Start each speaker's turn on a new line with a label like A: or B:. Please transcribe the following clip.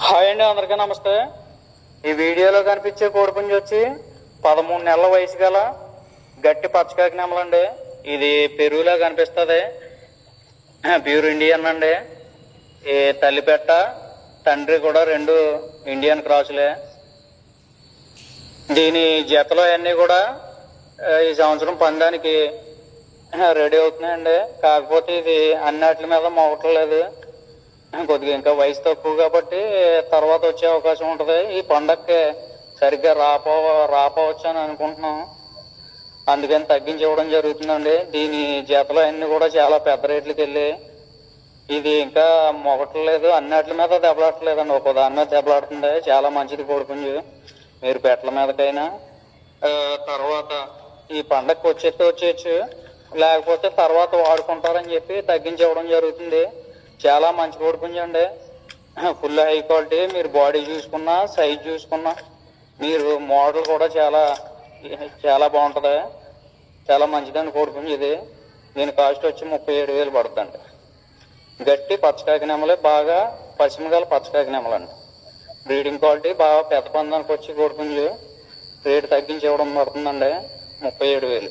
A: Hi అండి, అందరికీ నమస్తే. ఈ వీడియోలో కనిపించే కోడిపుంజి వచ్చి 13 నెలల వయసు గల గట్టి పచ్చకాకి నెమలండి. ఇది పెరుగులా కనిపిస్తుంది. ప్యూర్ ఇండియన్ అండి. ఈ తల్లిపెట్ట తండ్రి కూడా రెండు ఇండియన్ క్రాసులే. దీని జతలో అన్నీ కూడా ఈ సంవత్సరం పందానికి రెడీ అవుతున్నాయండి. కాకపోతే ఇది అన్నిటి మీద మోగట్లేదు. కొద్దిగా ఇంకా వయసు తక్కువ కాబట్టి తర్వాత వచ్చే అవకాశం ఉంటుంది. ఈ పండగకి సరిగ్గా రాపోవచ్చు అని అనుకుంటున్నాం. అందుకని తగ్గించి ఇవ్వడం జరుగుతుందండి. దీని జతలు అన్ని కూడా చాలా పెద్ద రేట్లకి వెళ్ళి ఇది ఇంకా మొగట్లేదు. అన్నిటి మీద దెబ్బలాడట్లేదండి. ఒక దాని మీద దెబ్బలాడుతుంది. చాలా మంచిది కోడిపుంజు. మీరు పెట్టల మీదకైనా తర్వాత ఈ పండగకి వచ్చేయచ్చు, లేకపోతే తర్వాత వాడుకుంటారని చెప్పి తగ్గించి ఇవ్వడం జరుగుతుంది. చాలా మంచి కోడిపుంజు అండి. Full high quality. మీరు బాడీ చూసుకున్నా, సైజ్ చూసుకున్నా, మీరు మోడల్ కూడా చాలా చాలా బాగుంటుంది. చాలా మంచిదండి కోడిపుంజు ఇది. దీని కాస్ట్ వచ్చి 37,000 పడుతుందండి. గట్టి పచ్చకాకి నెమలే, బాగా పశ్చిమగల పచ్చకాకి నెమలండి. బ్రీడింగ్ క్వాలిటీ బాగా పెద్ద పందానికి వచ్చి కోడిపుంజు రేటు తగ్గించి ఇవ్వడం పడుతుందండి. 37,000.